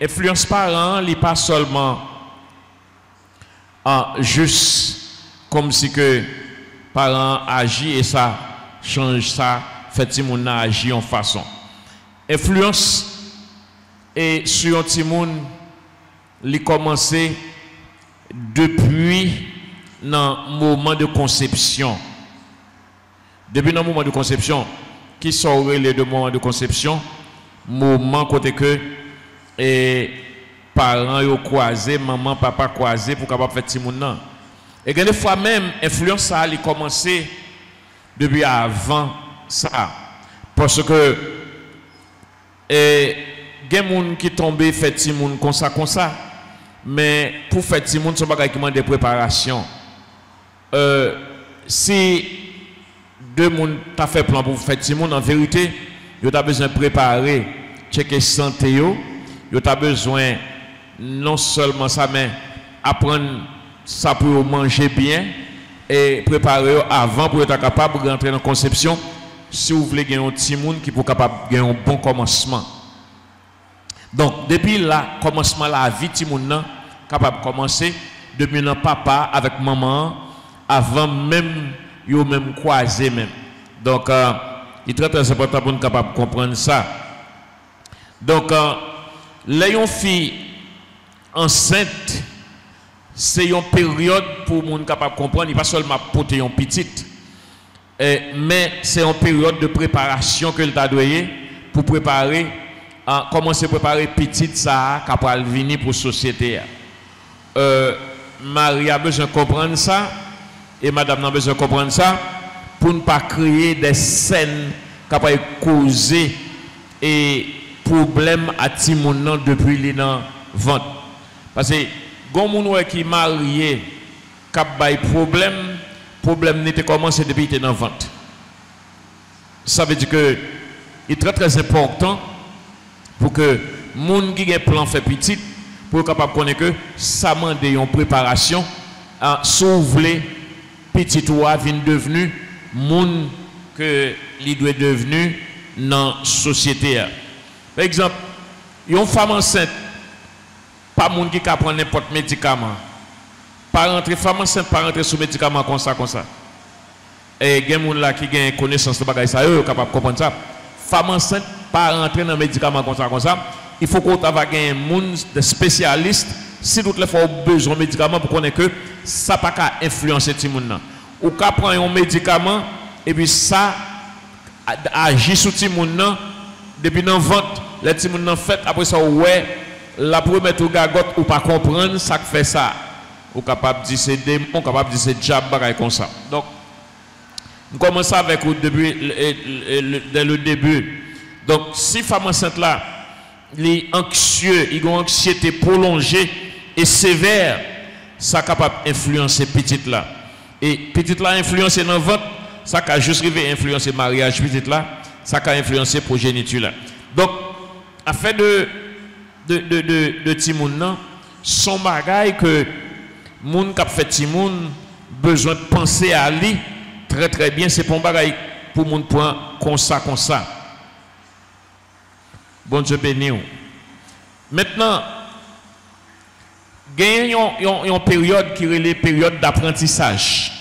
influence parent, il pas seulement juste comme si que parent agit et ça change ça, fait Timoun agit en façon. Influence et sur Timoun, il commencé depuis le moment de conception. Depuis le moment de conception, qui sont les deux moments de conception, moment côté que et parents yo croisé, maman, papa croisé pour capable faire Timoun nan. Et des fois même influence ça a commencé depuis avant ça parce que et gen moun qui tombé fait Timoun comme ça mais pour faire Timoun c'est pas qui demande des préparations. Si deux moun t'a fait plan pour faire Timoun en vérité, yo t'a besoin de préparer, checker santé yo t'a besoin non seulement ça mais apprendre ça pour manger bien et préparer avant pour être capable de rentrer dans la conception si vous voulez gagner un petit monde qui pour capable gagner un bon commencement. Donc depuis là commencement la vie petit monde capable de commencer depuis le papa avec maman avant même yo même croiser même. Donc il est très important pour nous capable de comprendre ça. Donc les filles enceintes c'est une période pour les gens capable de comprendre, pas seulement pour les petites, mais c'est une période de préparation que l'État doit pour préparer, commencer à préparer petite ça, capable de venir pour la société. Marie a besoin de comprendre ça, et madame a besoin de comprendre ça, pour ne pas créer des scènes capables de causer et problèmes à Timoun depuis les ventes. Parce que gon moun qui marié k'ap bay problème n'était commencé depuis qu'il était dans vente. Ça veut dire que il est très important pour que moun qui a plan fait petit pour capable connaître que ça mande une préparation à s'ouvrir petit ou vient devenu moun que il doit devenu dans la société. Par exemple, une femme enceinte pas moun qui prend n'importe médicament. Pas rentrer femme enceinte, pas rentrer sous médicament comme ça. Et gen moun là qui gagne connaissance de bagay ça, yo capable comprendre ça. Femme enceinte pas rentrer dans médicament comme ça. Il faut qu'on ait un moun de spécialiste si toutes les fois besoin de médicament pour connaître que ça pas qu'à influencer ti moun nan. Ou ka prend un médicament et puis ça agit sur ti moun nan depuis dans vente, les ti moun nan fait après ça ouais la première ou gagote ou pas comprendre ça fait ça ou capable de dire c'est démon capable de dire c'est diable bagaille comme ça. Donc nous commençons avec dès le début. Donc si femme enceinte là les anxieux, ils ont anxiété prolongée et sévère, ça capable d'influencer petite là. Et petite là influencer dans votre, ça a juste arrivé influencer mariage petite là, ça a influencer progéniture là. Donc afin de Timoun, son bagage que moun k'ap fait Timoun besoin de penser à lui très bien, c'est pour bagage pour moun point comme ça. Bon Dieu béni. Maintenant, il y a une période qui est la période d'apprentissage.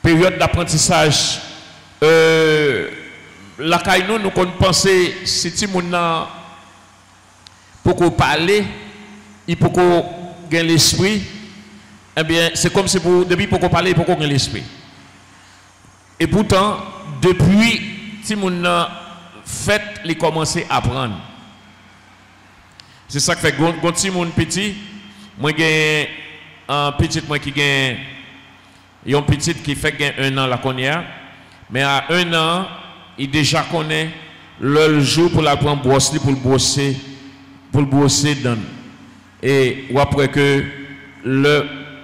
Période d'apprentissage. La caïnou nous qu'on penser si Timoun pour qu'on parle, il faut qu'on gagne l'esprit. Eh bien, c'est comme si depuis pour qu'on parle, il faut qu'on gagne l'esprit. Et pourtant, depuis Timoun fait, il commence à apprendre. C'est ça que fait quand Timoun petit, moi j'ai un petit moi qui gagne un petit qui fait 1 an la connaît, mais à 1 an, il déjà connaît le jour pour la prendre brosse pour le brosser dans. Et ou après que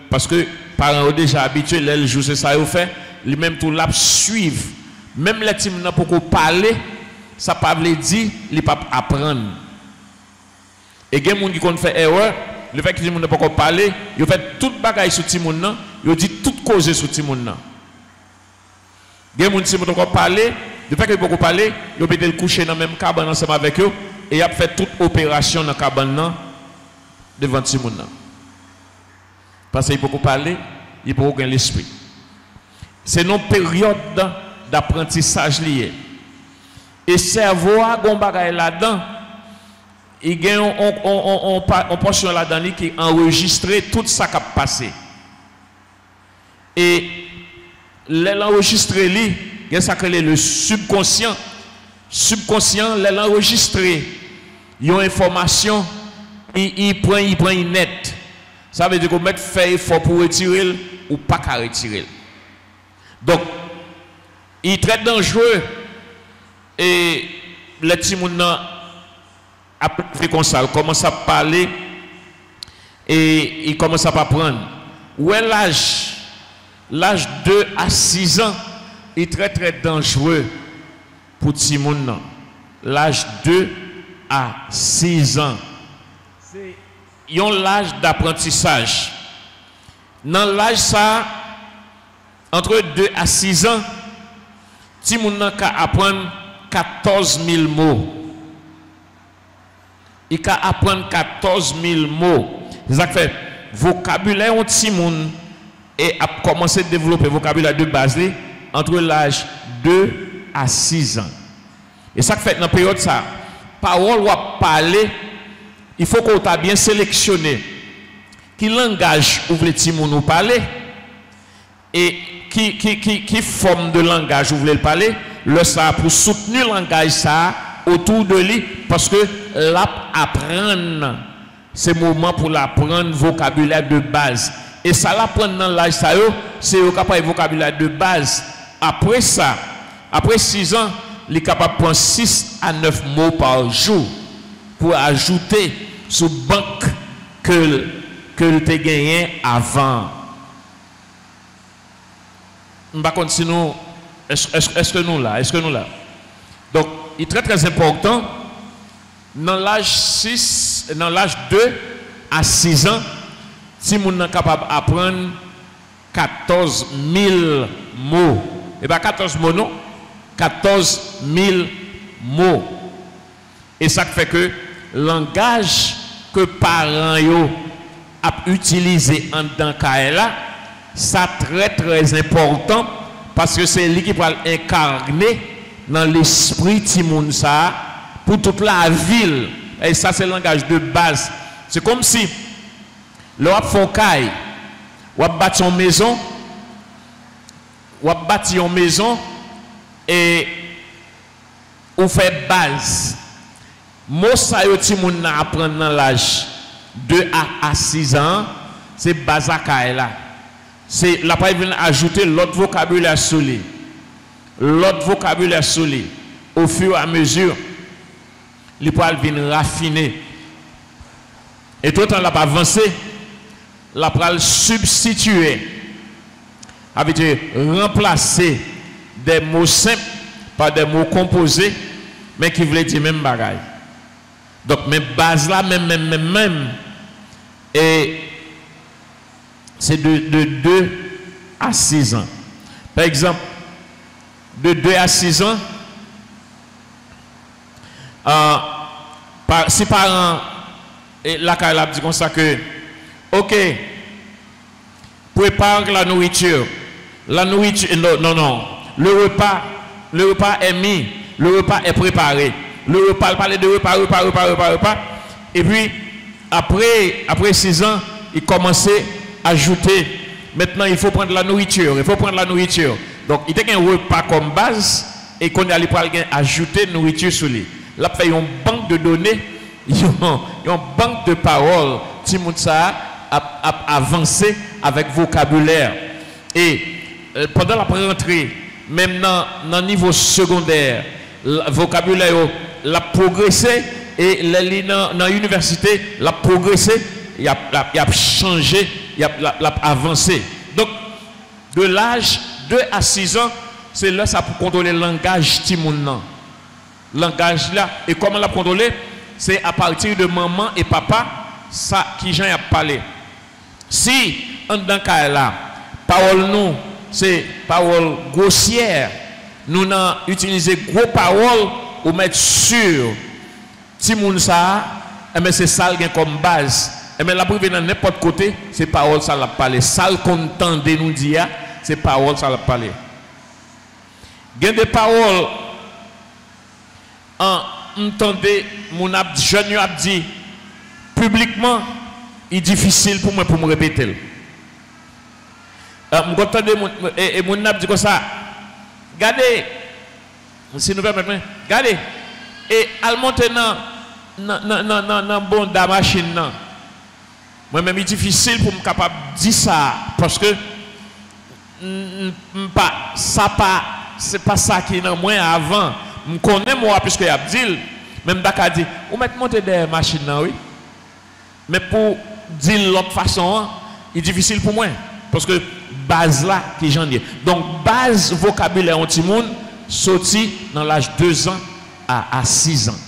parce que parents ont déjà habitué le jour c'est ça il fait, lui même tout l'a suivre. Même les petits n'a pour parler, ça pas veut dire, il pas apprendre. Et il y a des gens qui ont fait erreur, le fait que les gens ne pas parler, ils fait toute bagaille sur ti moun nan, ils dit toute cause sur ti moun nan. Il y a des gens qui ne pas parler, le fait que ils ne pas parler, ils peut le coucher dans la même cabane ensemble avec eux et a fait toute opération dans la cabane devant Timoun. Parce qu'il peut parler, il peut gagner l'esprit. C'est une période d'apprentissage lié. Et cerveau a un bagage là-dedans. Il y a une portion là-dedans qui enregistre tout ça qui a passé. Et l'enregistré, il y a ça que le subconscient. Subconscient, l'enregistré. Il y a une information, il prend une net. Ça veut dire qu'on met fait effort pour retirer ou pas qu'à retirer. Donc, il est très dangereux. Et les petits gens a fait comme ça, commence à parler et il commence à apprendre. Où est l'âge? L'âge 2 à 6 ans est très très dangereux pour les petits gens. L'âge 2 à 6 ans. Ils ont l'âge d'apprentissage. Dans l'âge ça, entre 2 à 6 ans, les petits gens apprendre 14 000 mots. Il peut apprendre 14 000 mots. Ça fait vocabulaire un petit monde et a commencé à développer vocabulaire de base entre l'âge 2 à 6 ans. Et ça fait dans la période ça, parole ou parler, il faut qu'on t'a bien sélectionné. Qui langage ou les petits monde nous parler et qui forme de langage vous voulez parler, le ça pour soutenir le langage ça autour de lui parce que l'apprendre c'est moment pour l'apprendre vocabulaire de base et ça l'apprendre dans l'âge ça c'est capable vocabulaire de base après ça après 6 ans il est capable de prendre 6 à 9 mots par jour pour ajouter sur banque que tu as gagné avant. On va continuer. Est-ce que nous là? Est-ce que nous là? Donc, il est très très important. Dans l'âge 6, dans l'âge 2 à 6 ans, si on est capable d'apprendre 14 000 mots. Et bien 14 mots non? 14 000 mots. Et ça fait que le langage que parents ont utilisé en tant qu'elle, ça très très important parce que c'est lui qui va incarner dans l'esprit de ça pour toute la ville. Et ça c'est le langage de base. C'est comme si l'on fait caille, on bâti une maison, et on fait base. Moi ça yo ti moun na apprendre dans l'âge 2 à 6 ans, c'est base à caille là. C'est la paille vient ajouter l'autre vocabulaire sur lui. L'autre vocabulaire sur lui. Au fur et à mesure, les poils viennent raffiner. Et tout le temps, la pas avancé, la pral substituer, avec remplacer des mots simples par des mots composés, mais qui voulaient dire même bagaille. Donc, mes bases là, même. Et c'est de 2 à 6 ans. Par exemple, de 2 à 6 ans, si parents, et la Carla dit comme ça que, ok, prépare la nourriture. La nourriture, non, le repas est mis, le repas est préparé. Le repas, il parlait de repas. Et puis, après 6 ans, il commençait à ajouter. Maintenant, il faut prendre la nourriture. Donc, il y a un repas comme base et qu'on allait ajouter nourriture sur lui. Là, il y a une banque de données, il y a une banque de paroles. Timotza a avancé avec vocabulaire. Et pendant la rentrée, même dans le niveau secondaire, le vocabulaire l'a progressé et dans l'université l'a progressé, il a changé, il a avancé. Donc, de l'âge 2 à 6 ans, c'est là ça pour contrôler le langage timounan. Langage là, et comment la contrôler? C'est à partir de maman et papa, ça qui j'en a parlé. Si, en dans cas là, parole nous, c'est parole grossière, nous n'avons utilisé gros paroles ou mettre sur ti moun ça mais c'est ça comme base. Mais la privé dans n'importe côté, c'est parole ça l'a parlé. Ça qu'on tendait nous dire, c'est parole ça l'a parlé. Il y a des paroles en entendez mon jeune a dit publiquement, il est difficile pour moi pour me répéter. Et mon a dit comme ça. Regardez, si nous permettez, regardez, et al monter dans bon da machine nan. Moi-même, il est difficile pour me capable de dire ça parce que c'est pas ça qui est dans moi avant. Je connais moi puisque il a dit, même Dakar dit, ou mettre monter des machines oui. Mais pour dire l'autre façon, il est difficile pour moi parce que base là qui j'en ai. Donc base vocabulaire anti monde sorti dans l'âge 2 ans à 6 ans.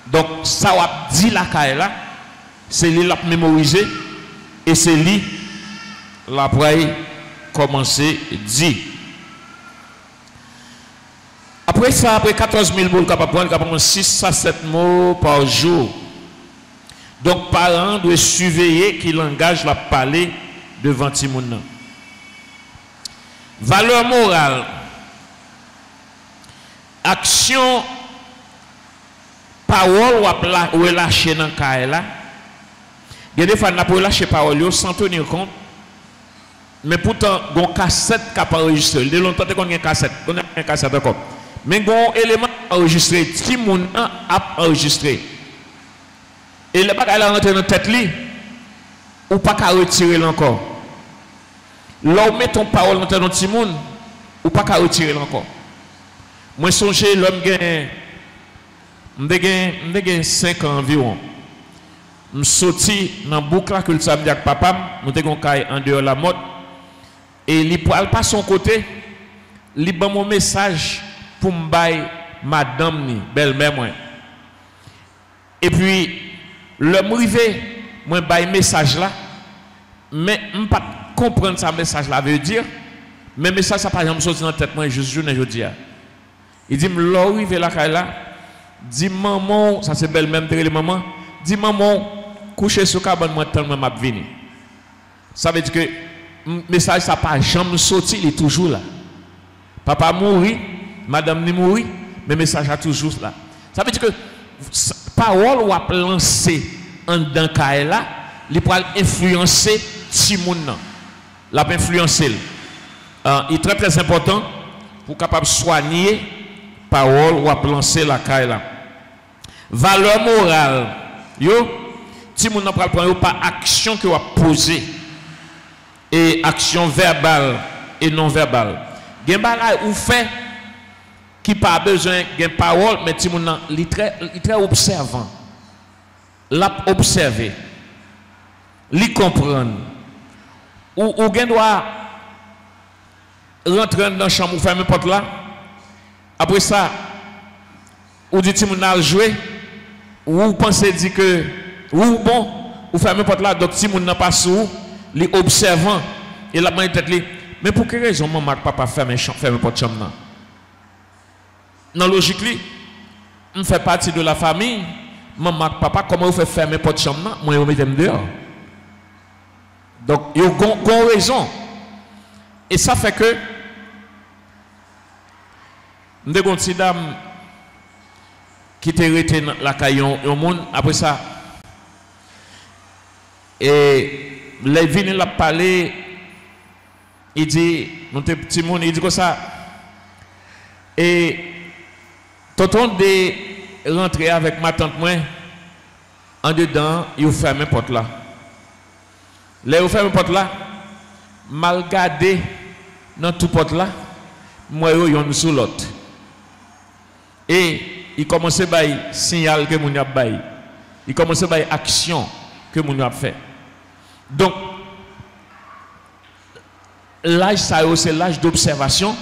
Donc ça va dit la caille là. C'est lui l'a mémorisé et c'est lui l'a commencé à dire. Après ça, après 14 000 mots, capable de prendre 6 à 7 mots par jour. Donc, parents doivent surveiller qui langage la parler devant Timoun. Valeur morale. Action, parole ou relâcher dans le cas là. Il y a des fois, on peut lâcher parole sans tenir compte. Mais pourtant, il y a une cassette qui a enregistré. De longtemps qu'on a une cassette. On a une cassette encore. Mais il y a un élément enregistré. Qui a enregistré. Et le bagage est rentré dans la tête, ou pas qu'à retirer encore. Là où met ton parole dans ton petit monde, ou pas qu'à retirer encore. Moi, je songe l'homme qui a 5 ans environ. Je suis sorti dans le boucle que le samedi avec papa, je suis en dehors de la mode. Et il ne pas son côté, il a mon message pour me bailler madame, belle-mère. Et puis, le m'rivé, moi baille message là, mais je ne pas comprendre ce message là veut dire, mais message ça par exemple sorti dans la tête moi juste journée je dis. Il dit m'arrivé là, dit maman, ça c'est belle même les maman, dit maman coucher sur cabane moi tellement m'a venir. Ça veut dire que message ça pas jamais sorti, il est toujours là. Papa mourit, madame ni mourit, mais message a toujours là. Ça veut dire que parole ou a lancé en dans là, il peut influencer Timoun. L'a influencer. Il est très très important pour capable soigner parole ou a lancer la caille là. Valeur morale. Yo, Timoun n'a pas prendre par action que a poser et action verbale et non verbale. Gen bagay ou fait qui pas besoin de parole, mais Timoun est très observant. L'a observer. Li comprendre. Ou gen doit rentrer dans la chambre ou fermer porte là. Après ça, ou dit Timoun a joué, ou pensez dire que ou bon, ou fermer porte là, donc Timoun n'a pas sous, li observant et la main tête li. Mais pour quelle raison maman papa ferme porte chambre là? Dans la logique, on fait partie de la famille. Maman, papa, comment vous faites fermer porte chambre? Moi, je mets dehors. Donc, il y a une raison. Et ça fait que, nous avons une dame qui était restée dans la caillon au monde. Après ça, et les vignes l'a parlé, il dit, mon petit monde, il dit comme ça. Et tonton de rentrer avec ma tante moi en dedans, il ferme la porte là. Là il ferme la porte là, mal gardé dans toute porte là, moi yo sous l'autre. Et il commence à bailler signal que mon a baillé. Il commence à bailler action que mon a fait. Donc l'âge ça c'est l'âge d'observation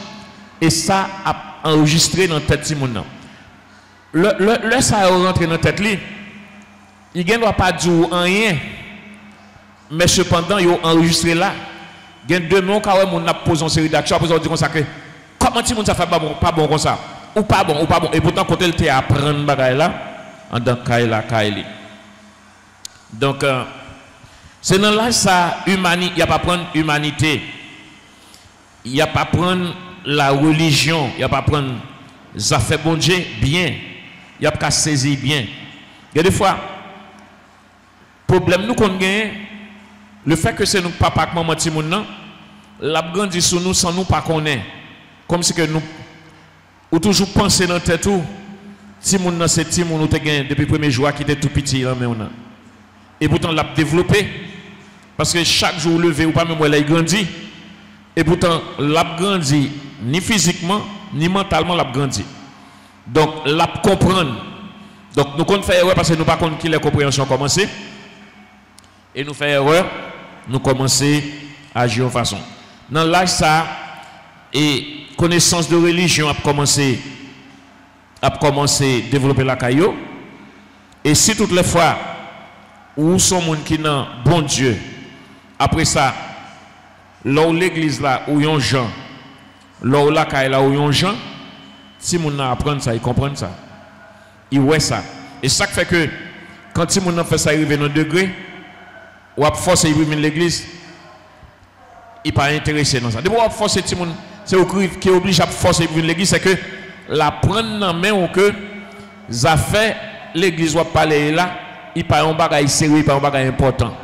et ça a enregistré dans la tête de mon. Le ça rentre dans la tête, il ne doit pas dire rien, mais cependant, il a enregistré là. Il y a 2 mots quand on a posé une série d'actions, après on dit comme ça que comment tu ça fait pas bon comme ça. ou pas bon, et pourtant quand elle te apprendre bagaille là en dans kaila kaili. Donc c'est dans là ça humanité, il y a pas prendre humanité. Il n'y a pas prendre la religion, il n'y a pas prendre ça fait bon Dieu bien. Il n'y a pas saisir bien. Il y a des fois problème nous qu'on gagne le fait que c'est nous papa que maman timoun nan l'a grandi sur nous sans nous pas connaître. Comme si que nous ou toujours penser dans tête tout timoun nan c'est timoun nous te gagne depuis premier jour qui était tout petit là mais on a. Et pourtant l'a développé parce que chaque jour levé ou pas même il grandit. Et pourtant, l'a grandi ni physiquement, ni mentalement, l'a grandi. Donc, l'a comprendre. Donc, nous comptons faire erreur parce que nous ne savons pas qui la compréhension commencer. Et nous faisons erreur, nous commençons à agir en façon. Dans l'âge ça, et connaissance de religion a commencé à développer la caillou. Et si toutes les fois, où sont les gens qui n'ont bon Dieu, après ça, là où l'église là où yon Jean, là où la caille là où yon Jean, si moun n'a apprendre ça, il comprend ça. Il voit ça. Et ça fait que quand si moun n'a fait ça arriver dans degré, ou a forcer il venir l'église, il pas intéressé dans ça. Depuis ou forcer ti moun, c'est au qui oblige à forcer venir l'église, c'est que la prendre dans main ou que ça fait l'église ou parler là, il pas un bagage sérieux, pas un bagage important.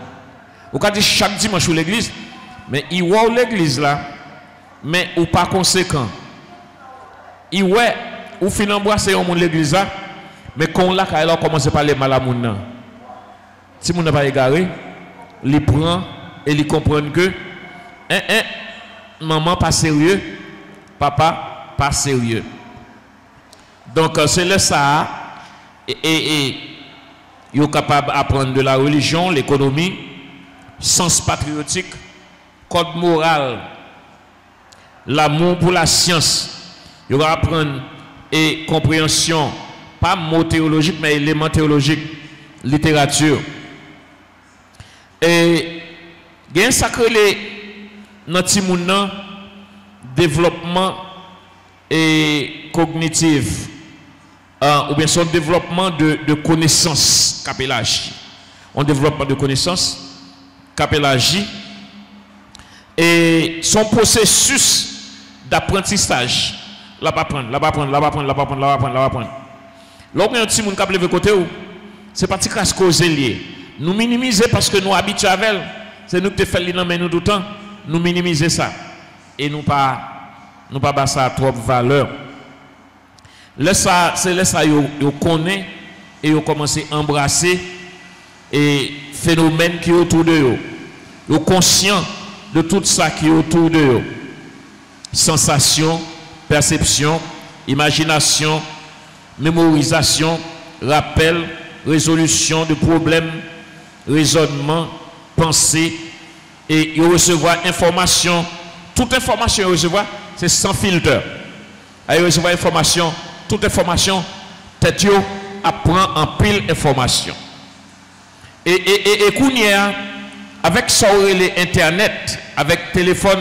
Ou quand dit chaque dimanche ou l'église, mais il voit l'église là, mais ou pas conséquent. Il voit ou fin embrasser au monde l'église là, mais quand là quand il commence à parler mal à moun nan. Si moun n'a pas égaré, il prend et il comprend que maman pas sérieux, papa pas sérieux. Donc c'est là ça et il est capable d'apprendre de la religion, l'économie, sens patriotique, code moral, l'amour pour la science. Il va apprendre et compréhension, pas mot théologique, mais élément théologique, littérature. Et il y a un sacré dans le développement et cognitif, ou bien son développement de connaissances, capellage. On développement de connaissances, capellage. Et son processus d'apprentissage, là pas prendre. Lorsqu'on a un petit monde qui a levé côté où, c'est pas petit crasse cause lié. Nous minimiser parce que nous habitués avec elle, c'est nous qui faisons les noms nous tout le temps, nous minimiser ça. Et nous pas ça à trop valeur. Là ça, c'est là ça yo connaît et yo commencé à embrasser et phénomènes qui autour de eux. Yo conscient de tout ça qui est autour de eux. Sensation, perception, imagination, mémorisation, rappel, résolution de problèmes, raisonnement, pensée, et ils recevoir information. Toute information qu'ils recevoir, c'est sans filtre. Ils recevoir information, toute information, tête yo apprend en pile information. Et Kounia, avec ça, Internet, avec téléphone,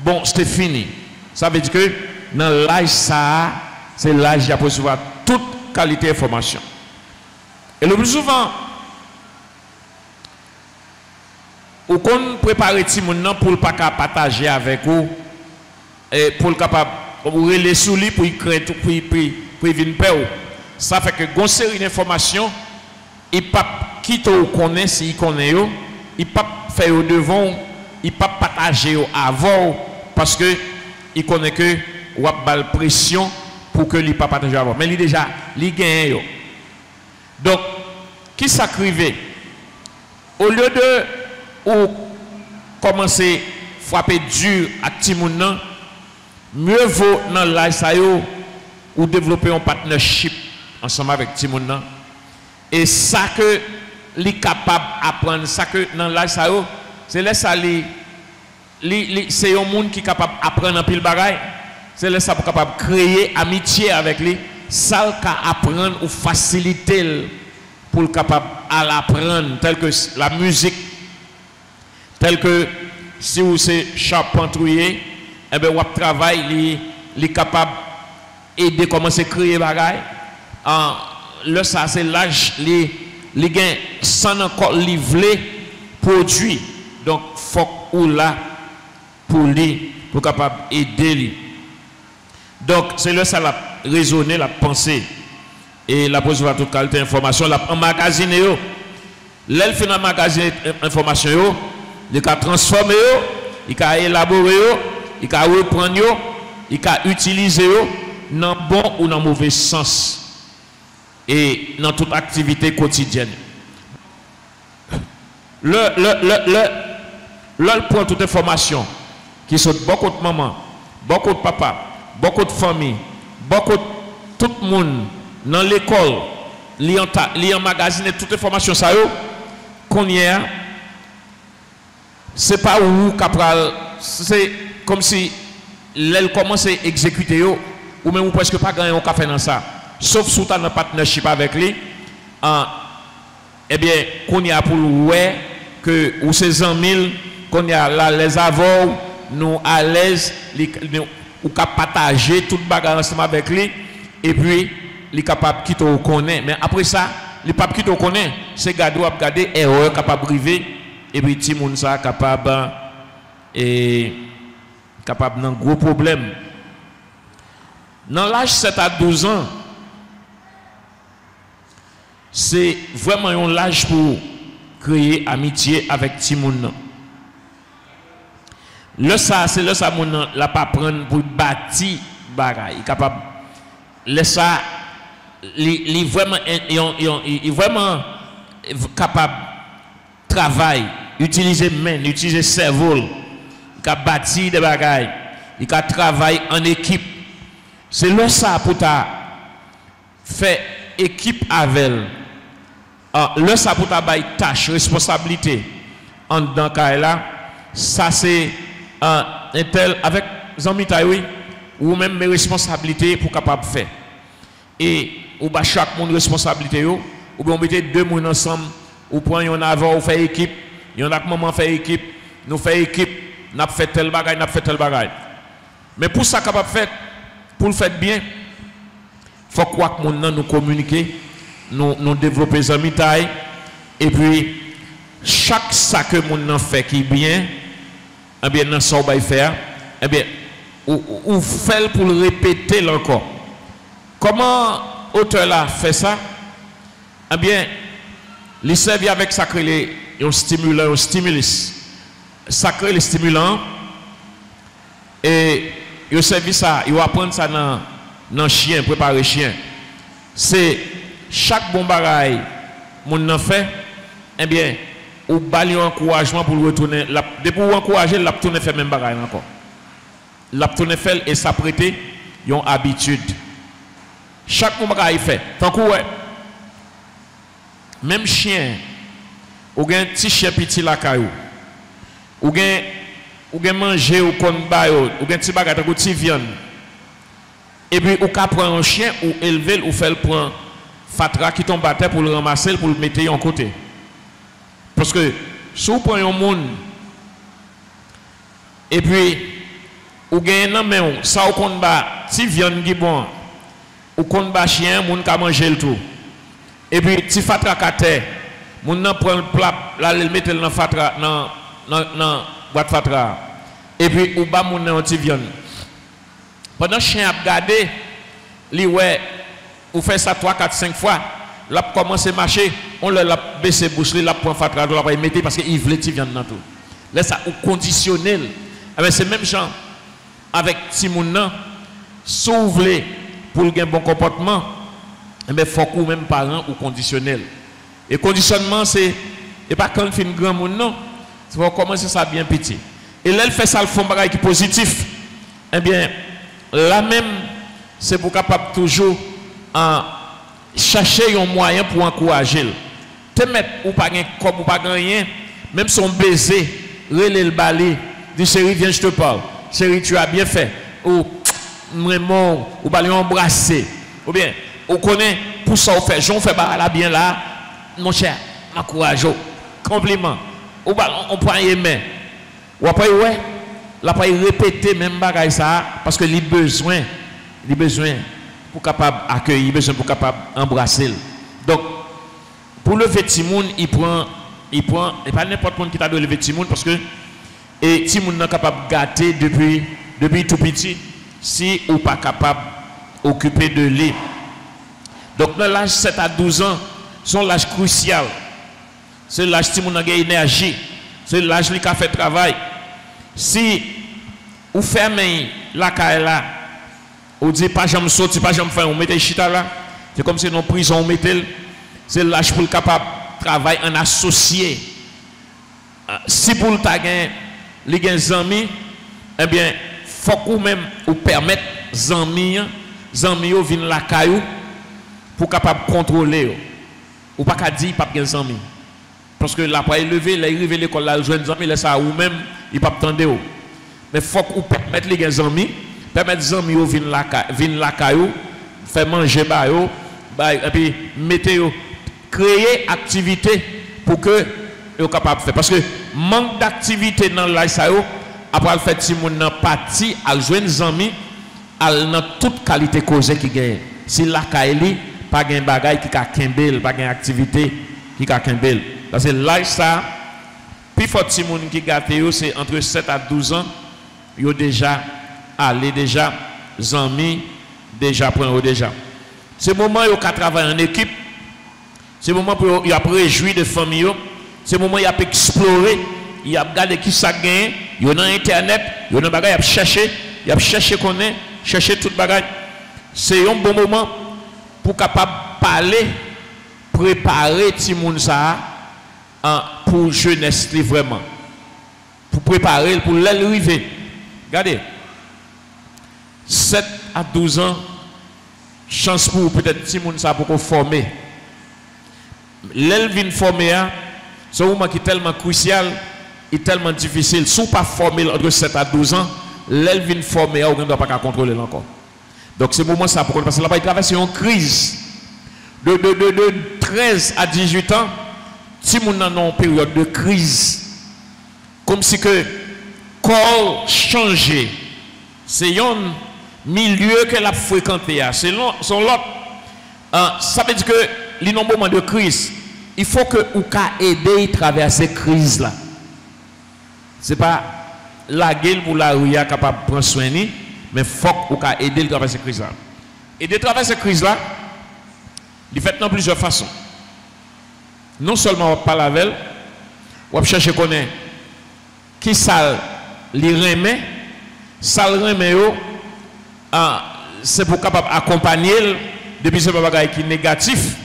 bon, c'est fini. Ça veut dire que dans l'âge, ça, c'est l'âge de recevoir toute qualité d'information. Et le plus souvent, ou qu'on prépare les gens pour ne pas partager avec vous, et pour le capable, pour les sous lui, pour créer tout, pour venir paix. Ça fait que une série d'informations, il ne peut pas quitter ou connaître s'il connaît, il ne peut pas faire au devant, il ne peut pas partager avant, parce que il connaît que ou a bal pression pour que il pas partager avant. Mais il déjà, il gagne. Donc, qui s'acrivait au lieu de ou commencer à frapper dur à Timoun, mieux vaut dans l'âge ça ou développer un partnership ensemble avec Timoun. Et ça que les capable d'apprendre, ça que dans l'âge ça c'est là ça c'est un monde qui est capable d'apprendre un pile bagaille. C'est là ça pour capable de créer amitié avec lui. Ça qu'à apprendre ou faciliter pour le capable à l'apprendre, tel que la musique, tel que si vous c'est charpentier, eh bien, votre travail, il est capable aider commencer à créer bagaille. Là ça c'est l'âge les gains sans encore livrer produit. Donc faut ou là pour lui pour capable aider lui. Donc c'est là ça la raisonner, la penser et la poser toute qualité d'information, la emmagasiner yo. L'elle fait emmagasiner information yo, il a transformer yo, il a élaborer yo, il a reprendre yo, il a utiliser yo dans bon ou dans mauvais sens et dans toute activité quotidienne. Le prend toute information qui sont beaucoup de mamans, beaucoup de papas, beaucoup de familles, beaucoup de tout le monde dans l'école, li emmagasiner toute information ça yo qu'on y a, c'est pas où capral, c'est comme si elle commence à exécuter yo ou même ou presque pas gagner un café dans ça, sauf sous ta partnership avec lui, eh bien qu'on y a pour ouais que ou ces amis qu'on y a là les avons nous à l'aise ou capable partager toute bagarre ensemble avec lui et puis il est capable de quitter au connaît mais après ça il est pas quitter au connaît c'est garder à garder erreur capable briver et puis ti moun ça capable et capable d'un gros problème dans l'âge 7 à 12 ans c'est vraiment un âge pour créer amitié avec ti moun. Le ça c'est le ça moun la pas prendre pour bâtir bagaille capable le ça il vraiment capable travail utiliser main utiliser cerveau il a bâti des bagailles il a travaillé en équipe c'est le ça pour ta faire équipe avec le ça pour ta bail tâche responsabilité en dans cas là ça c'est un tel avec zami oui ou même mes responsabilités pour capable faire et ou ba chaque monde responsabilité yo ou bien on mettez deux monde ensemble ou prend yon avant ou fait équipe yon a maman fait équipe nous fait équipe n'a fait tel bagage n'a fait tel bagage mais pour ça capable faire pour le faire bien faut quoi que monde nous communiquer nous développer des amitiés et puis chaque ça que monde fait qui bien eh bien dans ça on va faire eh bien ou fait pour le répéter encore. Comment auteur là fait ça? Eh bien, il servi avec sacré un stimulant, un stimulus. Sacré les stimulants et il servi ça, il apprend ça dans chien, préparer chien. C'est chaque bon bagaille mon en fait, eh bien, ou bali un encouragement pour le retourner, depuis ou encourager, l'a tourner faire même bagaille encore. L'a tourner faire et s'apprêter, une habitude. Chaque moment qu'il fait, tant que même chien, ou un petit chien petit la caillou, ou un manger ou kon ba yo, ou un petit bagage ou petit viande. Et puis ou ka prend un chien ou élever ou faire prendre fatra qui tombe à terre pour le ramasser pour le mettre en côté. Parce que si vous prenez un monde et puis ou gagne un main ça ou kon ba petit viande qui bon ou kon ba chien moun ka manger le tout. Et puis petit fatra à terre, moun nan prend le plat là le mettre dans fatra dans boîte fatra. Et puis ou ba moun nan petit viande. Pendant chien a regardé li ouais ou fait ça 3 4 5 fois, l'a commencé à marcher, on l'a baissé bouche, l'a prend fatra, l'a pas mettre parce qu'il voulait petit viande dans tout. Là ça ou conditionnel. C'est même genre avec ti moun nan s'ouvler pour le bon comportement, mais faut que même parents ou conditionnel. Et conditionnement c'est et pas quand fin grand monde non, il faut commencer ça bien petit. Et là elle fait ça le fond bagage qui positif. Eh bien là même c'est pour capable toujours chercher un moyen pour encourager. Te mettre ou pas gain comme ou pas rien, même son baiser, relé le balai, dit chérie viens je te parle. Chérie tu as bien fait. Ou vraiment ou pas embrasser. Ou bien on connaît pour ça on fait j'on fait là bien là mon cher encourage compliment ou pas on prend les mains ou après ouais là pas répéter même bagaille ça parce que les besoins pour capable accueillir, besoin pour capable embrasser. Donc pour le Timoun, il prend et pas n'importe qui t'a donné le Timoun parce que et Timoun n'est capable de gâter depuis tout petit si ou pas capable d'occuper de lui. Donc dans l'âge 7 à 12 ans, c'est l'âge crucial. C'est l'âge où on a énergie. C'est l'âge qui a fait travail. Si vous fermez la caille là, vous dites pas j'aime sortir, pas j'aime faire, on mettez chita là, c'est comme si dans prison on mettez. C'est l'âge pour le capable de travailler en associé. Si pour le taguin, les gens amis, eh bien, faut que même vous permettre amis viennent la caillou pour capable contrôler. Ou pas qu'à dire pas de amis. Parce que là, pour élever, là, il arrive l'école, là, le jeune ami, là, ça, ou même, il pas attendre. Mais faut que vous permettre les amis, permettre les amis viennent la caillou, faire manger, et puis mettez créer activité pour que vous capable de faire. Parce que manque d'activité dans l'âge, après le fait si mon parti à joindre des amis, dans toute qualité causée qui gagne. Si la caille pas gain bagage qui a kembel, pas gain activité qui a kembel. Parce que l'âge ça, plus fort si mon qui gâte c'est entre 7 à 12 ans, yo déjà allé déjà amis déjà prendre déjà. C'est moment où il travailler en équipe. C'est le moment où il a réjoui de famille. C'est le moment où il a explorer. Il a regardé qui ça gagne. Il y a internet. Il y a bagage. Il a cherché qu'on est. Chercher tout bagage. C'est un bon moment pour capable parler, préparer Timoun ça pour jeunesse vraiment. Pour préparer pour l'arrivée. Regardez. 7 à 12 ans. Chance pour peut-être Timoun ça pour former. L'elvin formé, c'est un moment qui est tellement crucial et tellement difficile. Si vous ne pas formé entre 7 à 12 ans, l'elvin formé, vous ne doit pas contrôler encore. Donc c'est le moment ça pour parce que là-bas il traverse une crise de 13 à 18 ans. Timoun a une période de crise. Comme si que corps changé. C'est un milieu qu'elle a fréquenté. C'est l'autre. Ça veut dire que il y a un moment de crise. Il faut que vous aider à traverser cette crise-là. Ce n'est pas la gueule pour la rue capable de prendre soin, mais il faut que vous aider à traverser cette crise-là. Et de traverser cette crise-là, il fait dans plusieurs façons. Non seulement on parle avec elle, on cherche à connaître qui ça les remet, ça le remet, c'est pour capable accompagner depuis ce bagage qui est négatif.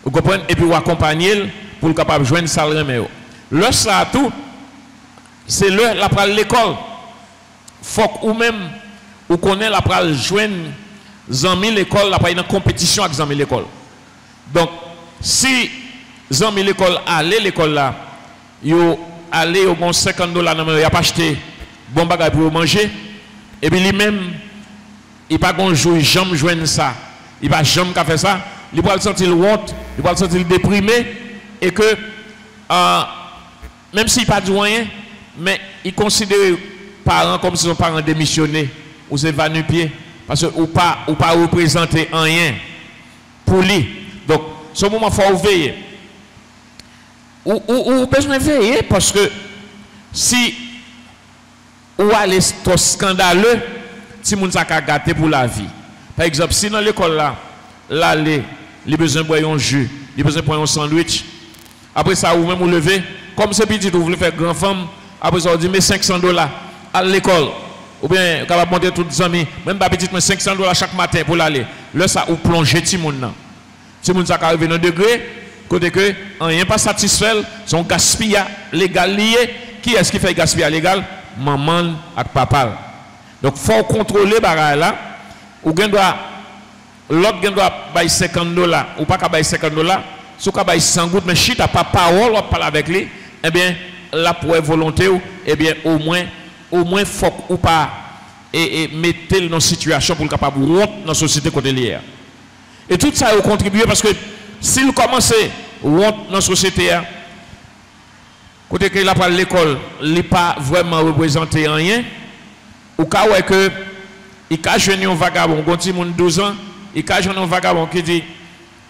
Vous comprenez? Et puis vous accompagner pour le capable de joindre ça le remet. Le ça tout, c'est la pral l'école. Faut que ou même vous connaissez la pral joindre zami l'école, la pral une compétition avec zami l'école. Donc si zami l'école aller l'école là, yo aller au bon $50 dans il a pas acheté bon bagage pour manger et puis lui-même il pas gon jour jamais joindre ça. Il va jamais faire ça. Il va se sentir honte, il va se sentir déprimé et que même s'il n'a pas de rien, mais il considère les parents comme si son parent démissionné ou c'est venu pied parce que ou pas représenter rien pour lui. Donc ce moment il faut veiller. Ou besoin de veiller parce que si ou aller trop scandaleux, si moun sa ka gâté pour la vie. Par exemple, si dans l'école là, l'aller, il a besoin de boire un jus, il a besoin de prendre un sandwich. Après ça, ou même vous levez, comme c'est petit, vous voulez faire grand femme, après ça, vous dites, mais $500 à l'école. Ou bien, quand vous monter tous les amis, même pas petit, mais $500 chaque matin pour l'aller. Là, ça, vous plongez tout le monde. Si vous avez arrivé dans un degré, côté que, rien pas satisfait, son gaspillage légal lié. Qui est-ce qui fait gaspillage légal? Maman et papa. Donc, il faut contrôler les bagages là. Ou bien l'autre doit payer $50 ou pas qu'à payer $50, si vous payer 100 gouttes, mais si tu n'as pas parole, on parle avec lui, eh bien, là pour volonté, eh bien, au moins, il faut ou pas et mettre dans une situation pour le capable de rentrer dans la société côté liée. Et tout ça a contribué parce que s'il commence à rentrer dans la société, côté qu'il a pas l'école, il n'est pas vraiment représenté rien, ou cas où que il a jeune un vagabond, quand il a 12 ans, Et quand j'en ai un vagabond qui dit,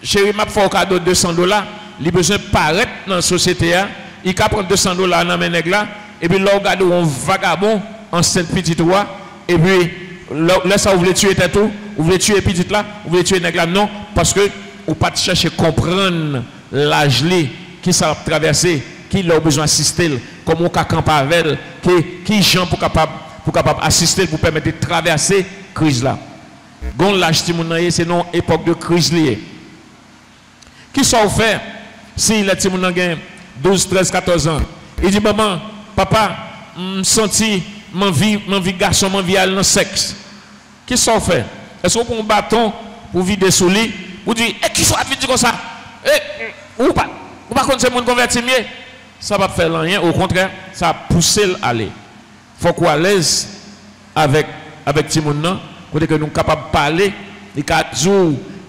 chérie, m'a fait un cadeau de $200, il a besoin de paraître dans la société, il a pris $200 dans mes nègres là, et puis là, regarde un vagabond en cette petite roi, et puis là, ça, vous voulez tuer tout, vous voulez tuer petite là, vous voulez tuer nègre là, non, parce que vous pas chercher à comprendre l'âge qui ça traverser, qui a besoin d'assister, comment on peut camper avec elle, qui gens pour capable assister, pour permettre de traverser la crise là. Gon l'âge de mon c'est non époque de crise liée. Qui ça fait si le petit moun gen 12, 13, 14 ans? Il dit maman, papa, me senti mon vie garçon, mon vie dans le sexe. Qui ça fait? Est-ce qu'on prend un bâton pour vider sous lui? Ou dit qui soit vite comme ça? Ou pas contre ce monde converti mieux? Ça va faire rien, au contraire, ça va pousser à aller. Faut qu'on à l'aise avec petit monde nan, côté que nous capable parler, il ka dire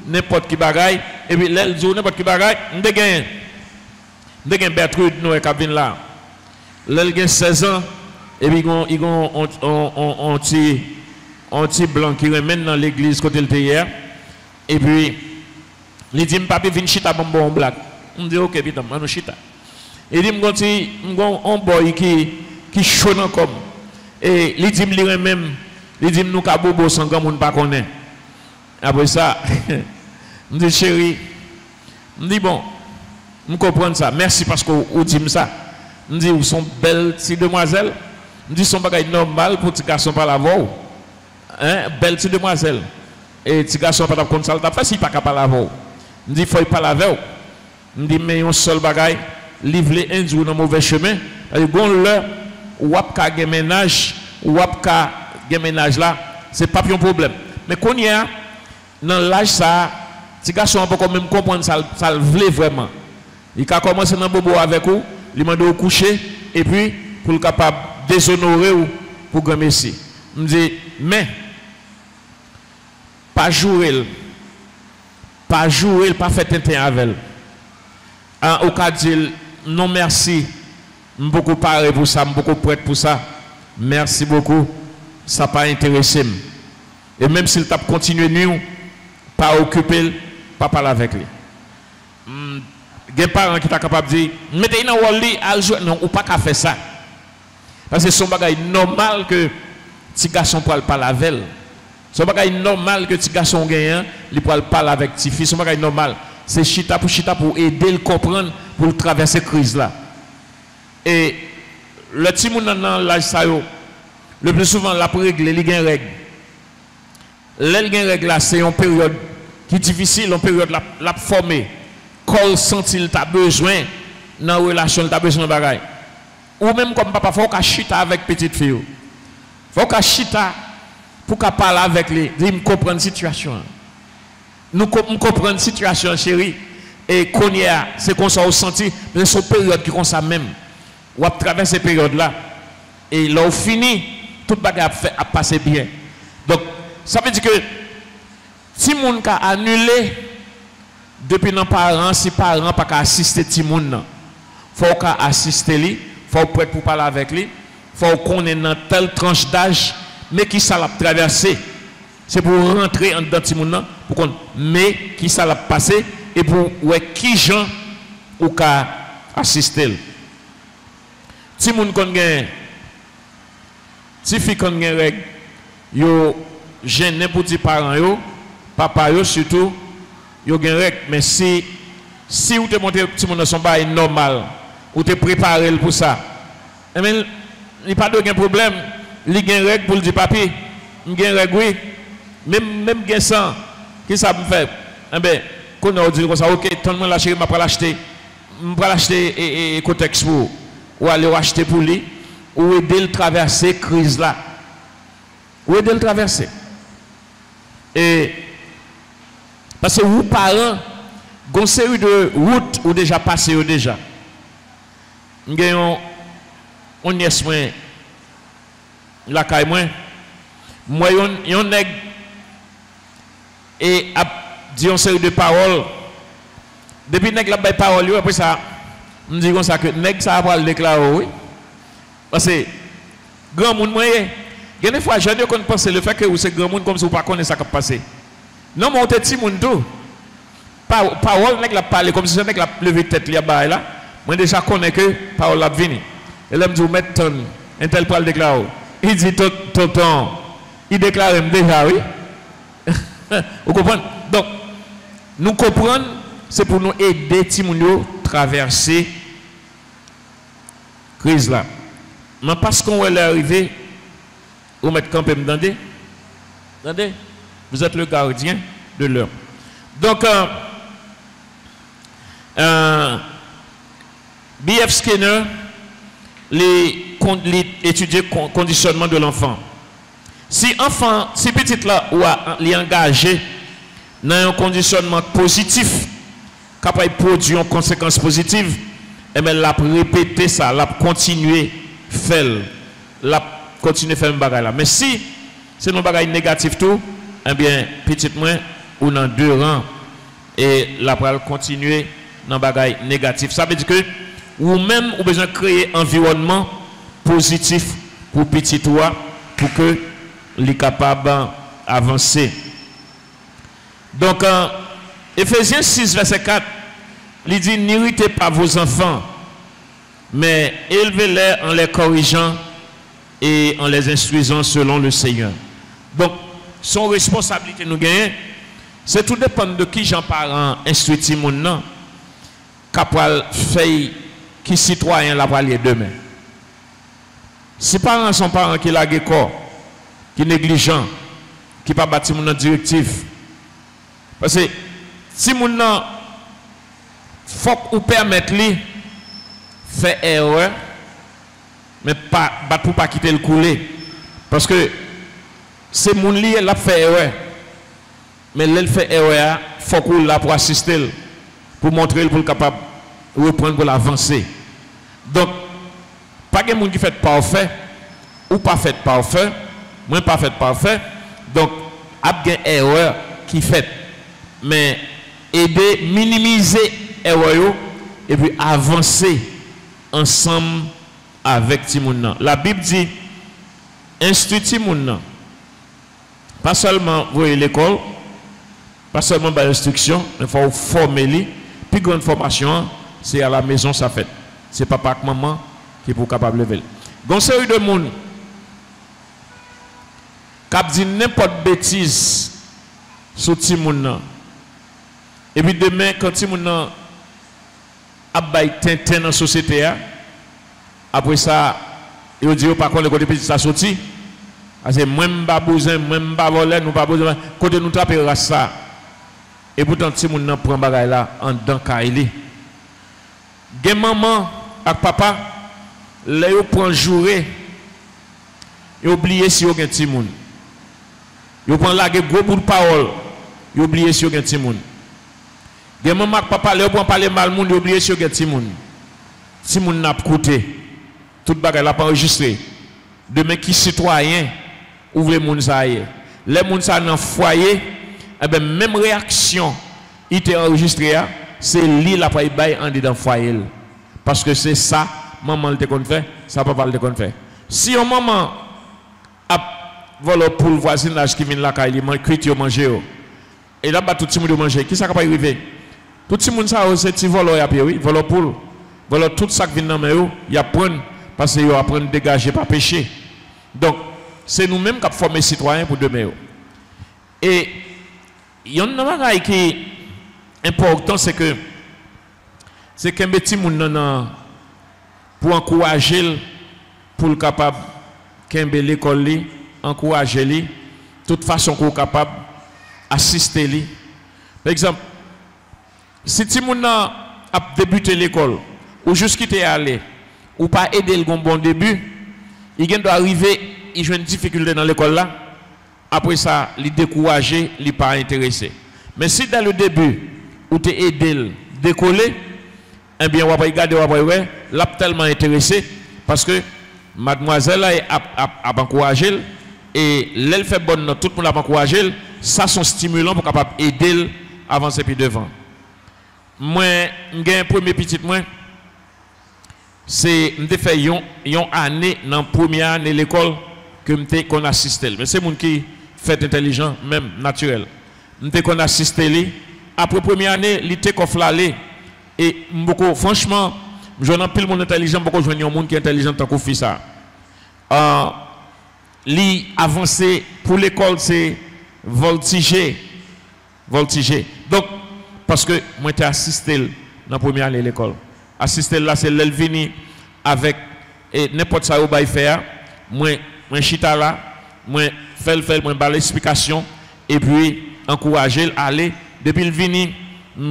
n'importe qui bagaille et puis l'elle dit n'importe qui bagaille, m'de gagne Bertrude nous qui vient là. L'elle gagne 16 ans et puis il gon un petit blanc qui remène dans l'église côté le hier et puis il dit papi vinn chita bon black. On dit OK putain, on chita. Il dit m'gon un boy qui chaud comme et il dit me même il dit nous ka bobo sans grand monde pas connaît. Après ça me dit chérie, me dit bon, me comprendre ça. Merci parce que vous dites ça. Me dit vous sont belles ces demoiselles. Me dit son bagage normal pour petit garçon par la voix. Hein, belle petite demoiselle. Et petit garçon pas comme ça, t'as fait si pas capable la voix. Me dit faut pas la veille. Me dit mais un seul bagage livre les indou dans mauvais chemin. Bon là ou ka gen ménage ou ka gen ménage là, c'est pas un problème. Mais qu'on y a dans l'âge ça, petit garçon peut quand même comprendre ça le voulait vraiment. Il a commencé dans bobo avec vous, il m'a demandé au coucher et puis pour le capable déshonorer ou pour grand messie. Me dit mais pas jouer, pas faire tintin avec elle. Au cas dit non merci, je suis beaucoup paré pour ça, je suis beaucoup prête pour ça. Merci beaucoup, ça n'a pas intéressé. Et même s'il t'a continué nous, pas occupé, pas parler avec lui. Des parents qui sont capables de dire, mettez dans le lit, non, ou pas qu'à faire ça. Parce que c'est un bagage normal que petit garçon ne parle avec elle. C'est un bagage normal que petit garçon gagne, il parle pas avec petit fille. C'est un bagage normal. C'est chita pour aider le comprendre, pour le traverser la crise là. Et le petit monde dans l'âge ça le plus souvent la règle, il y a une règle. Règle là, c'est une période qui est difficile, une période la former. Quand sent-il t'a besoin dans la relation, t'a besoin de bagaille. Ou même comme papa, faut qu'on chita avec petite fille. Faut qu'on chita pour qu'on parle avec les, dire me comprendre la situation. Nous comprendre la situation, chérie. Et qu'on y a, c'est qu'on s'en ressenti, mais c'est une période qui est comme ça même. Ou à travers ces périodes-là. Et là, on finit, tout le bagage a passé bien. Donc, ça veut dire que si mon a annulé depuis nos parents, si parents pas assister Timoun, faut qu'on assister lui, faut prêtre pour parler avec lui, faut qu'on ait dans telle tranche d'âge, mais qui ça l'a traversé. C'est pour rentrer en dedans Timoun, pour qu'on mais qui ça l'a passé et pour ouais qui gens ou qu'a assister. Timoun qu'on gagne, si fille qu'on gagne règle, yo gêné pour tes parents yo, papa yo surtout yo gen règle, mais si vous te montrez petit monde dans son bail normal ou te préparer pour ça, eh bien il pas de problème, il gen règle pour le dire papi, gen règle oui, même gen sang, qui ça me fait? Eh bien qu'on a dit comme ça, OK, tout le monde la chérie m'a pas l'acheter, m'a l'acheter et contexte pour ou aller acheter pour lui ou aider le traverser crise là. Ou aider le traverser. Et parce que vous parents, une série de routes ou déjà passé ou déjà. Nous avons on est moins la caille moins. Moi on nèg et a dit une série de paroles. Depuis nèg la bail parole après ça me dit comme ça que nèg ça va le déclarer oui. Parce que grand monde moyen. Il y a des fois, je ne pense le fait que vous êtes grand monde comme si vous ne connaissez pas ce qui passe. Non, mon petit monde tout. Parole n'est la parler comme si c'était la lever tête là. Moi déjà connais que parole la venir. Et là me dit mettre ton un tel parle déclare. Il dit tonton. Il déclare déjà oui. Vous comprenez? Donc nous comprenons c'est pour nous aider Timounio traverser crise là. Mais parce qu'on est arrivé, vous mettez campé me demander. Attendez, vous êtes le gardien de l'heure. Donc B.F. Skinner étudier le conditionnement de l'enfant. Si petit là ou est engagé dans un conditionnement positif, capable de produire une conséquence positive, et bien l'a répéter ça, l'a continuer faire, l'a continuer faire un bagage là. Mais si c'est un bagage négatif tout, eh bien petit moins ou dans deux rangs et la continuer dans bagage négatif. Ça veut dire que ou même ou besoin de créer un environnement positif pour petit toi pour que les capable d'avancer. Donc Éphésiens 6 verset 4 il dit n'irritez pas vos enfants mais élevez-les en les corrigeant et en les instruisant selon le Seigneur. Donc son responsabilité nous gagne c'est tout dépend de qui j'en parent instruit mon nom capable faire qui citoyen la parler demain. Si parents sont parents qui laguent corps, qui négligent, qui pas bâti mon directif. Parce que si mon nom faut ou permettre lui faire erreur mais pas pour pas quitter le couler parce que c'est mon lié l'a fait erreur mais elle fait erreur faut qu'on là pour assister pour montrer pour capable reprendre pour l'avancer. Donc pas de monde qui fait parfait ou pas fait parfait, moi pas fait parfait. Donc a bien erreur qui fait mais aider minimiser erreur et puis avancer ensemble avec Timoun. La Bible dit instruis Timoun. Pas seulement voyer l'école, pas seulement par l'instruction, il faut former lui. Plus grande formation, c'est à la maison ça fait. C'est papa et maman qui pour capable lever. Donc c'est de monde qui dit n'importe bêtise sur Timoun. Et puis demain quand Timoun a bail tintin dans la société après ça il dit par contre le côté petit ça sorti parce que même pas besoin même pas voler nous pas besoin côté nous taper ça et pourtant si moun nan prend bagay là en dedans kaili gen maman ak papa là yo prend jouer yo oublier si yo gen ti moun yo prend la gros bout de parole yo oublier si yo gen ti moun gen maman ak papa là yo prend parler mal moun yo oublier si yo gen ti moun si moun n'a coûté tout bagay là pas enregistré demain qui citoyen ouvre moun ça y les moun ça dans foyer eh ben même réaction il était enregistré c'est lui la pa bay en dedans foyer parce que c'est ça maman te kon fait ça papa te kon fait si un maman a volé pour le voisinage qui vient là ka il mange cuit manger et là ba tout le monde manger qui ça capable arriver tout le monde ça c'est petit voleur y a oui voleur pour voleur tout ça qui vient dans main il apprendre parce que il apprendre dégager pas pécher donc c'est nous-mêmes qui former citoyens pour demain et il y a un bagage qui est important, c'est qu'un petit monde pour encourager, pour le capable, qu'un l'école, encourager, de toute façon qu'on est capable d'assister. Par exemple, si petit monde a débuté l'école, ou juste quitter aller, ou pas aider le bon début, il doit arriver, il a une difficulté dans l'école là. Après ça, il décourager, il pas intéressé. Mais si dans le début, où tu es aidé à décoller, eh bien, on va regarder, on va voir, là, tellement intéressé, parce que mademoiselle a encouragé, et l'elle fait bonne note, tout le monde a encouragé, ça sont stimulants pour capable aider à avancer plus devant. Moi, j'ai un premier petit moi, c'est, j'ai fait une année, dans la première année de l'école, que qu'on assiste. Mais c'est mon qui fait intelligent, même naturel. nous qu'on assisté lui. Après première année, il était conflalé. Et beaucoup, franchement, je n'ai plus mon intelligent, beaucoup de gens qui est intelligent tant qu'on fait ça. Li avancé pour l'école, c'est voltigé. Donc, parce que moi, j'ai assisté dans la première année de l'école. Assisté là, c'est l'elvini avec n'importe ça où il faire. Moi, chita là, moi, fait, moi, l'explication, et puis, encourager à aller. Depuis le vini,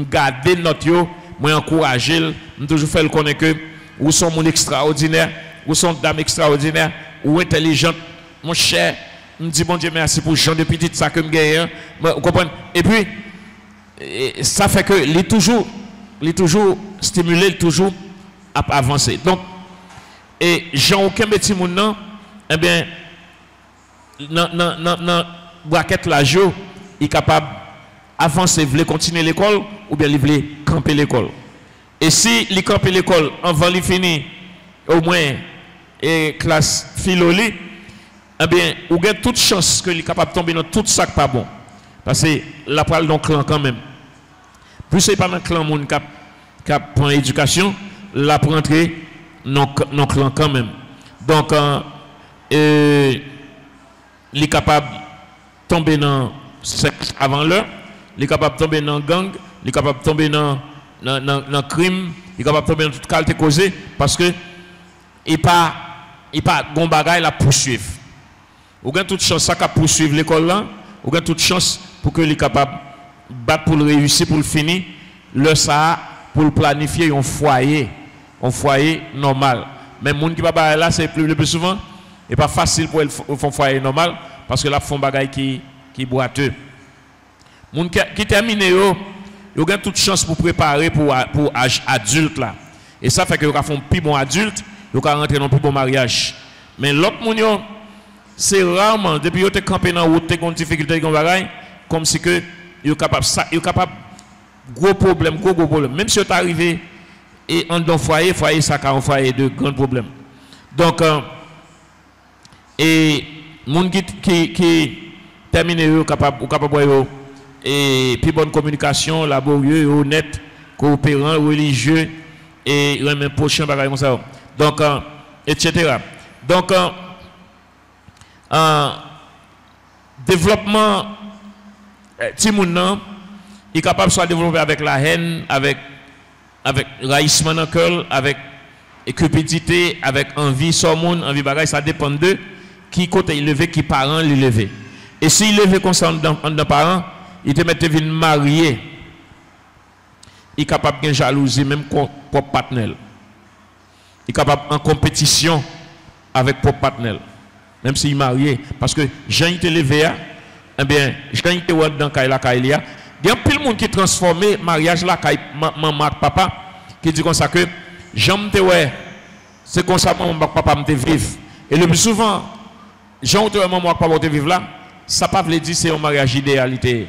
garder notre yo, moi, encourager, toujours faire le connaître que, ou sont mon extraordinaire, ou sont dame extraordinaire, ou intelligente, mon cher, me dit bon Dieu merci pour Jean de petit ça que me gagne. Vous comprenez? Et puis, ça fait que il est toujours stimulé, toujours à avancer. Donc, et Jean aucun petit monde non, eh bien, dans braquette la jo, il est capable d'avancer, il veut continuer l'école, ou bien il veut camper l'école. Et si il campe l'école, avant de finir, au moins, et classe philoli, eh bien, ou a toute chance qu'il est capable de tomber dans tout ça qui pas bon. Parce que la parole dans le clan quand même. Plus c'est pas dans le clan moun qui prend éducation, la pour entrer dans le clan quand même. Donc, il est capable de tomber dans sexe avant l'heure, il est capable de tomber dans gang, il est capable de tomber dans crime, il est capable de tomber dans toute qualité causée, parce que il pas bon bagay la poursuivre. Ou avez toute chance à poursuivre l'école là, ou avez toute chance pour que les capable battre pour le réussir, pour le finir, le ça pour le planifier un foyer normal. Mais les gens qui va là, c'est le plus souvent, et pas facile pour faire un foyer normal, parce que là, ils font des choses qui boiteux. Les gens qui terminent, ils ont toute chance pour préparer pour l'âge adulte là. Et ça fait qu'ils font un plus bon adulte, ils vont rentrer dans un plus bon mariage. Mais l'autre monde, c'est rarement, depuis qu'ils ont campé dans la route, ils ont des difficultés, comme si ils sont capables gros problème. Même si vous arrivé et en dans foyer, ça a un foyer de grands problèmes. Donc, et les gens qui terminent, capable et puis bonne communication, laborieux, honnête, coopérant, religieux et même prochain bagage comme ça. Donc, etc. Donc, développement, Timoun, il est capable de se développer avec la haine, avec raïsement dans le cœur, avec cupidité, avec envie, envie bagage, ça dépend de qui côté il levé, qui parent il levé. Et s'il levé comme ça en parents, il te mette une mariée. Il est capable de jalousie, même propre partenaire. Il est capable en compétition avec propre partenaire. Même s'il est marié. Parce que Jean était levé, eh bien, Jean était dans la Kailia. Il y a plein de monde qui transformé mariage là, maman, papa, qui dit comme ça que Jean te ouais, c'est comme ça que maman, papa me vivre. Et le plus souvent, Jean te ouais, maman, papa te vivre là, ça ne veut pas dire c'est un mariage idéalité.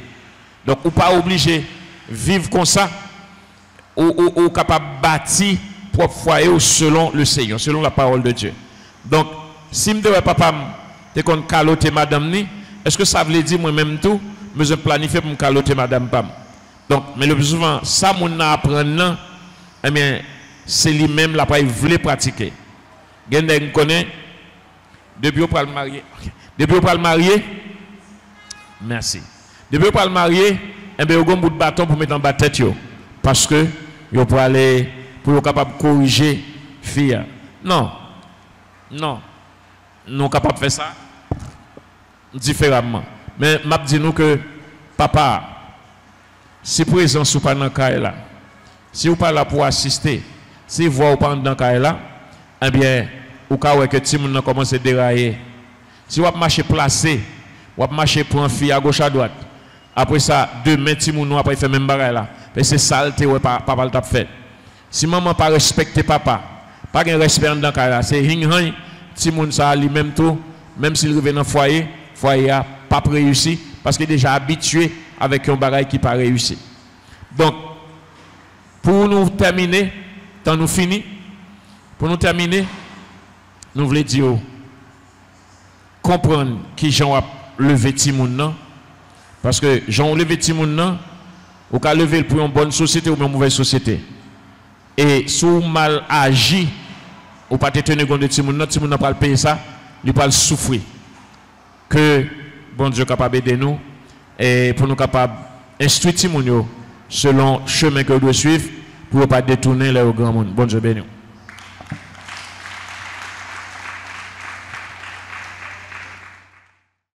Donc, ou pas obligé de vivre comme ça, ou capable de bâtir propre foyer selon le Seigneur, selon la parole de Dieu. Donc, si je dis papa, tu es caloter madame, est-ce que ça veut dire moi-même tout, je planifie pour me caloter madame Pam? Donc, mais le plus souvent, ça, mon apprendre, eh bien, c'est lui-même la il voulait pratiquer. Vous connaissez, depuis qu'on le marier, depuis qu'on le marier, merci. Depuis qu'on le marier, eh bien, vous avez un bout de bâton pour mettre en bas de tête, parce que vous pouvez aller, pour être capable de corriger fille. Non, nous sommes capables de faire ça différemment. Mais je dis nous que papa, si présent ou pas dans le cas là, si vous pas là pour assister, si vous voyez pas dans le cas là, eh bien, vous voyez que tout le monde commence à dérailler. Si vous marchez placé, vous marchez pour un fille à gauche à droite, après ça, demain, tout le monde après fait même bagaille là. C'est saleté, papa le t'a fait. Si maman pas respecte papa, pas de respect dans le cas là, c'est ring-ring, tout le monde ça lui-même tout, même s'il revient dans le foyer a pas réussi parce qu'il est déjà habitué avec un bagage qui pas réussi. Donc, pour nous terminer, quand nous finissons, pour nous terminer, nous voulons dire, comprendre qui Jean a levé Timoun, Parce que j'en levé Timoun, ou qu'à lever pour une bonne société ou une mauvaise société. Et si vous mal agi, ou pas te tenir compte de Timoun, Timoun n'a pas le payer ça, il pas le souffrir. Que bon Dieu capable d'aider nous et pour nous capable d'instruire Timoun selon le chemin que nous devons suivre pour ne pas détourner les grands monde. Bon Dieu béni.